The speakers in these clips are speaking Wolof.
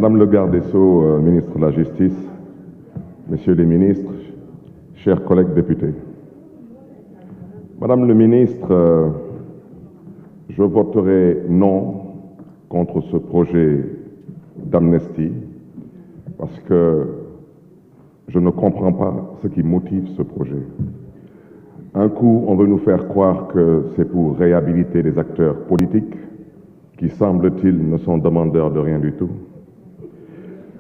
Madame le garde des Sceaux, ministre de la Justice, Messieurs les ministres, chers collègues députés. Madame le ministre, je voterai non contre ce projet d'amnistie parce que je ne comprends pas ce qui motive ce projet. Un coup, on veut nous faire croire que c'est pour réhabiliter les acteurs politiques qui, semble-t-il, ne sont demandeurs de rien du tout.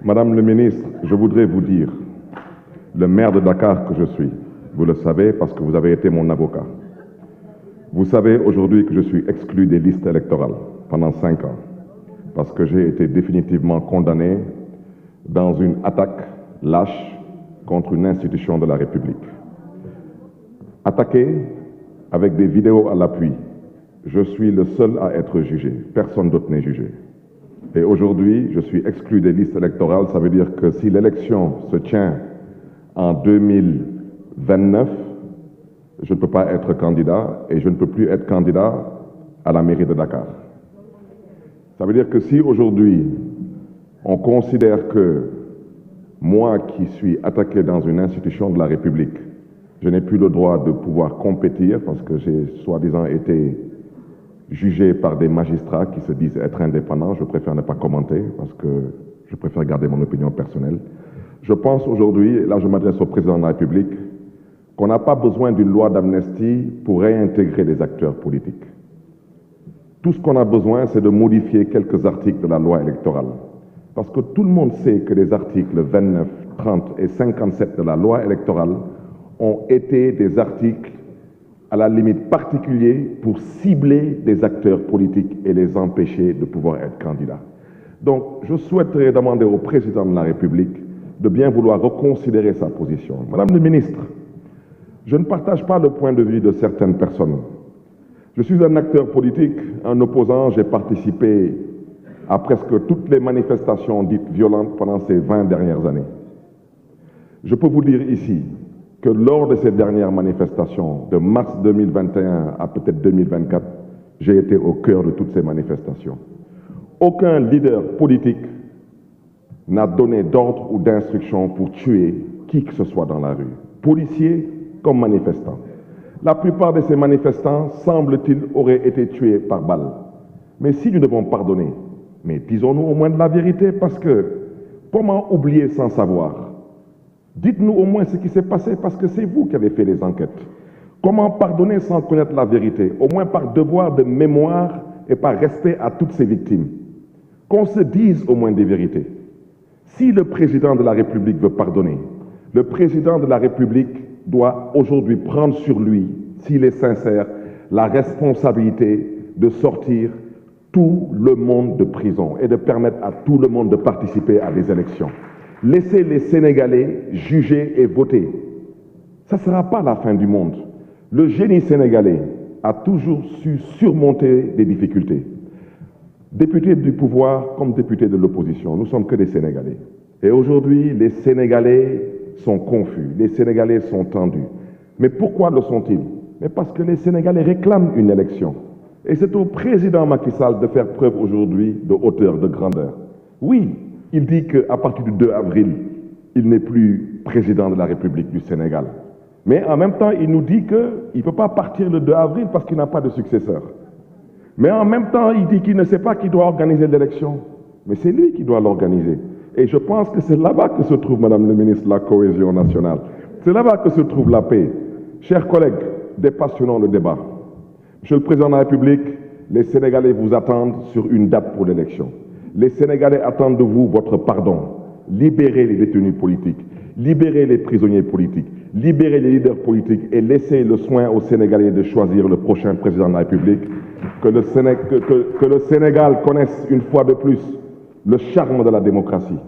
Madame le ministre, je voudrais vous dire, le maire de Dakar que je suis, vous le savez parce que vous avez été mon avocat. Vous savez aujourd'hui que je suis exclu des listes électorales pendant 5 ans parce que j'ai été définitivement condamné dans une attaque lâche contre une institution de la République. Attaqué avec des vidéos à l'appui, je suis le seul à être jugé. Personne d'autre n'est jugé. Et aujourd'hui, je suis exclu des listes électorales. Ça veut dire que si l'élection se tient en 2029, je ne peux pas être candidat et je ne peux plus être candidat à la mairie de Dakar. Ça veut dire que si aujourd'hui, on considère que moi qui suis attaqué dans une institution de la République, je n'ai plus le droit de pouvoir compétir parce que j'ai soi-disant été jugé par des magistrats qui se disent être indépendants. Je préfère ne pas commenter parce que je préfère garder mon opinion personnelle. Je pense aujourd'hui, et là je m'adresse au président de la République, qu'on n'a pas besoin d'une loi d'amnistie pour réintégrer les acteurs politiques. Tout ce qu'on a besoin, c'est de modifier quelques articles de la loi électorale. Parce que tout le monde sait que les articles 29, 30 et 57 de la loi électorale ont été des articles à la limite particuliers pour cibler des acteurs politiques et les empêcher de pouvoir être candidats. Donc, je souhaiterais demander au président de la République de bien vouloir reconsidérer sa position. Madame le ministre, je ne partage pas le point de vue de certaines personnes. Je suis un acteur politique, un opposant, j'ai participé à presque toutes les manifestations dites violentes pendant ces 20 dernières années. Je peux vous dire ici que lors de ces dernières manifestations, de mars 2021 à peut-être 2024, j'ai été au cœur de toutes ces manifestations. Aucun leader politique n'a donné d'ordre ou d'instruction pour tuer qui que ce soit dans la rue, policiers comme manifestants. La plupart de ces manifestants, semble-t-il, auraient été tués par balle. Mais si nous devons pardonner, mais disons-nous au moins de la vérité, parce que comment oublier sans savoir? Dites-nous au moins ce qui s'est passé, parce que c'est vous qui avez fait les enquêtes. Comment pardonner sans connaître la vérité? Au moins par devoir de mémoire et par respect à toutes ces victimes. Qu'on se dise au moins des vérités. Si le président de la République veut pardonner, le président de la République doit aujourd'hui prendre sur lui, s'il est sincère, la responsabilité de sortir tout le monde de prison et de permettre à tout le monde de participer à des élections. Laissez les Sénégalais juger et voter. Ça ne sera pas la fin du monde. Le génie sénégalais a toujours su surmonter des difficultés. Députés du pouvoir comme députés de l'opposition, nous ne sommes que des Sénégalais. Et aujourd'hui, les Sénégalais sont confus, les Sénégalais sont tendus. Mais pourquoi le sont-ils? Mais parce que les Sénégalais réclament une élection. Et c'est au président Macky Sall de faire preuve aujourd'hui de hauteur, de grandeur. Oui, il dit qu'à partir du 2 avril, il n'est plus président de la République du Sénégal. Mais en même temps, il nous dit qu'il ne peut pas partir le 2 avril parce qu'il n'a pas de successeur. Mais en même temps, il dit qu'il ne sait pas qui doit organiser l'élection. Mais c'est lui qui doit l'organiser. Et je pense que c'est là-bas que se trouve, Madame le ministre, la cohésion nationale. C'est là-bas que se trouve la paix. Chers collègues, dépassionnons le débat. Monsieur le Président de la République, les Sénégalais vous attendent sur une date pour l'élection. Les Sénégalais attendent de vous votre pardon. Libérez les détenus politiques, libérez les prisonniers politiques, libérez les leaders politiques et laissez le soin aux Sénégalais de choisir le prochain président de la République. Que le Sénégal connaisse une fois de plus le charme de la démocratie.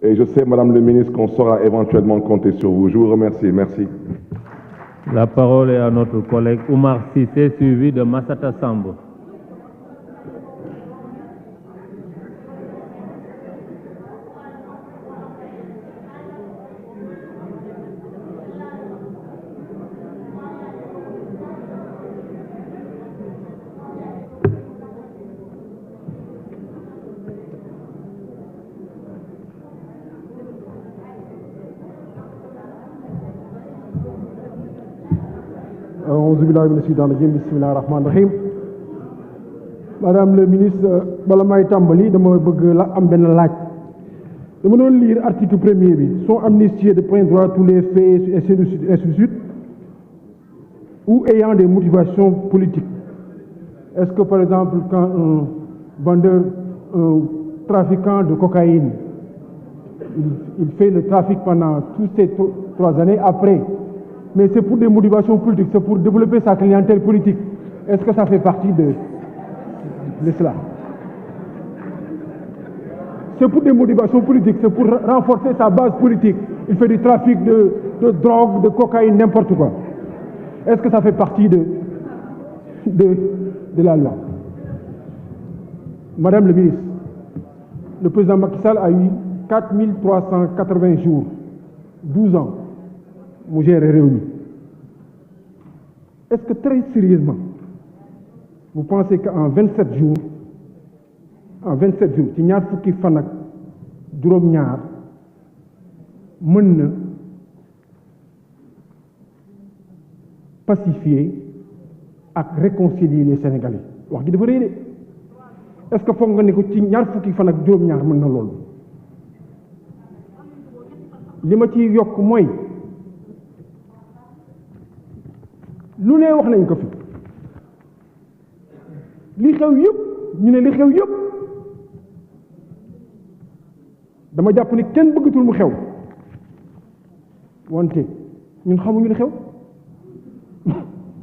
Et je sais, Madame le ministre, qu'on saura éventuellement compter sur vous. Je vous remercie. Merci. La parole est à notre collègue Oumar Sissé, suivi de Massata Sambo. Madame le ministre, bala may tàmbali dama bëgg la am benn laaj dama doon lire article premier bi sont amnistiés de plein droit tous les faits et ainsi de suite ou ayant des motivations politiques. Est-ce que par exemple quand un vendeur, un trafiquant de cocaïne, il fait le trafic pendant toutes ces 3 années après, mais c'est pour des motivations politiques, c'est pour développer sa clientèle politique, est-ce que ça fait partie de cela? C'est pour des motivations politiques, c'est pour renforcer sa base politique. Il fait du trafic de drogue, de cocaïne, n'importe quoi. Est-ce que ça fait partie de la loi? Madame le ministre, le président Macky Sall a eu 4380 jours, 12 ans, mu gérer réew mi. Est-ce que très sérieusement, vous pensez qu'en 27 jours, ci ñaar fukki fan ak juróom-ñaar mën na pacifier ak réconcilier les Sénégalais wax gi dafa rëy de est-ce que foog nga ne ko ci ñaar fukki fan ak juróom-ñaar mën na loolu? li ma ci yokk mooy lu ne wax nañ ko fi li xew yëpp ñu ne li xew yëpp dama jàpp ni kenn bëggatul mu xew wante ñun xamuñu li xew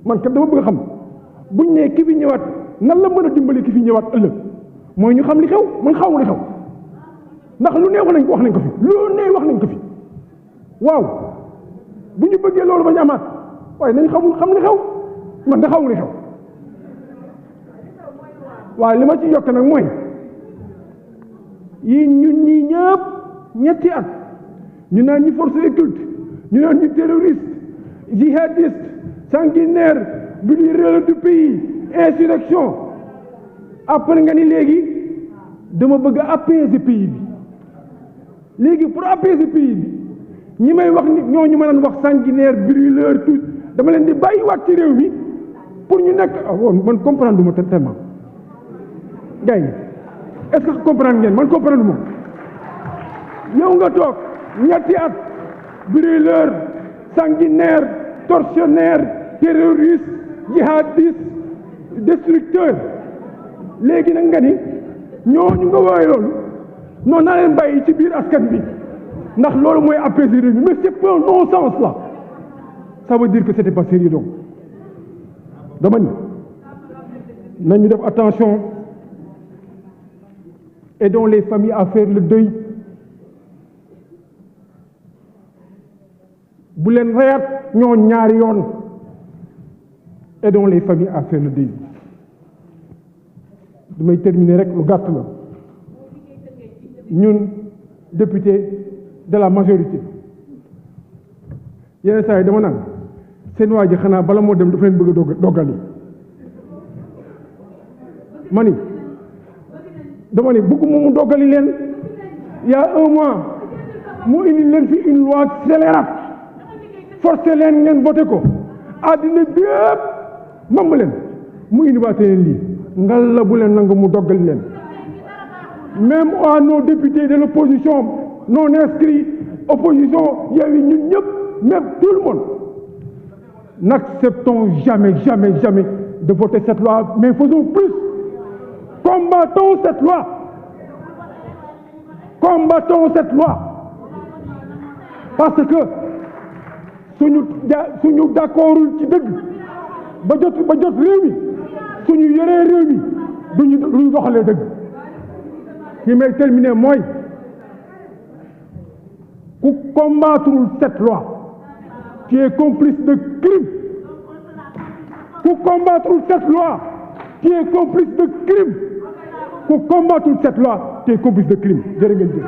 man kat dama bëgg a xam buñ ne ki fi ñëwaat nan la mën a dimbali ki fi ñëwaat ëllëg mooy ñu xam li xew man xamu li xew ndax lu ne wax nañ ko fi lu ne wax nañ ko fi waaw bu ñu bëggee loolu bañ amaat waaye nañ xam li xew man da xamu li xew waaye li ma ci yokk nag mooy yi ñun ñii ñëpp ñetti at ñu naan ñu force occulte ñu naan ñu terroriste jihadiste sanguinaire brûleur du pays insurrection après nga ni léegi dama bëgg a apaiser pays bi léegi pour apaiser pays bi ñi may wax nit ñooñu ma naan wax sanguinaire brûleur tout dama leen di bàyyiwaat ci réew mi pour ñu nekk man comprendre du ma tellement gars yi est-ce que comprendre ngeen man comprendre moom yow nga toog ñetti at brûleur sanguinaire tortionnaire terroriste jihadiste destructeur léegi nag nga ni ñooñu nga woowee loolu noonu naa leen bàyyi ci biir askan bi ndax loolu mooy apaiser réew mi mais c'est pas un non-sens là ça veut dire que c'était pas sérieux donc dama ni nañu def attention. Aidons les familles à faire le deuil bu leen reyaat ñoo ñaari yoon aidons les familles à faire le deuil damay terminer rek lu gàtt la ñun député de la majorité yenn saa yi dama naan seen waa ji xanaa bala moo dem dafa leen bëgg a doggali ma ni dama ne bëgguma mu doggali leen il y a 1 mois mu indi leen fi une loi scélérate forcé leen ngeen voté ko àddina bépp mamb leen mu indi waate leen lii ngal la bu leen nangu mu doggali leen même à nos députés de l'opposition non inscrits opposition Yewwi ñun ñëpp même tout le monde n'acceptons jamais de voter cette loi mais faisons plus. Combattons cette loi. Parce que suñu d'accordul ci dëgg ba jot réew mi suñu yoree réew mi duñu doxalee dëgg fi may terminer mooy ku combattrul cette loi tu es complice de crime. Ku combattrul cette loi tu es complice de crime. Ku combattre cette loi tu es complice de crime jërë ngeen jëf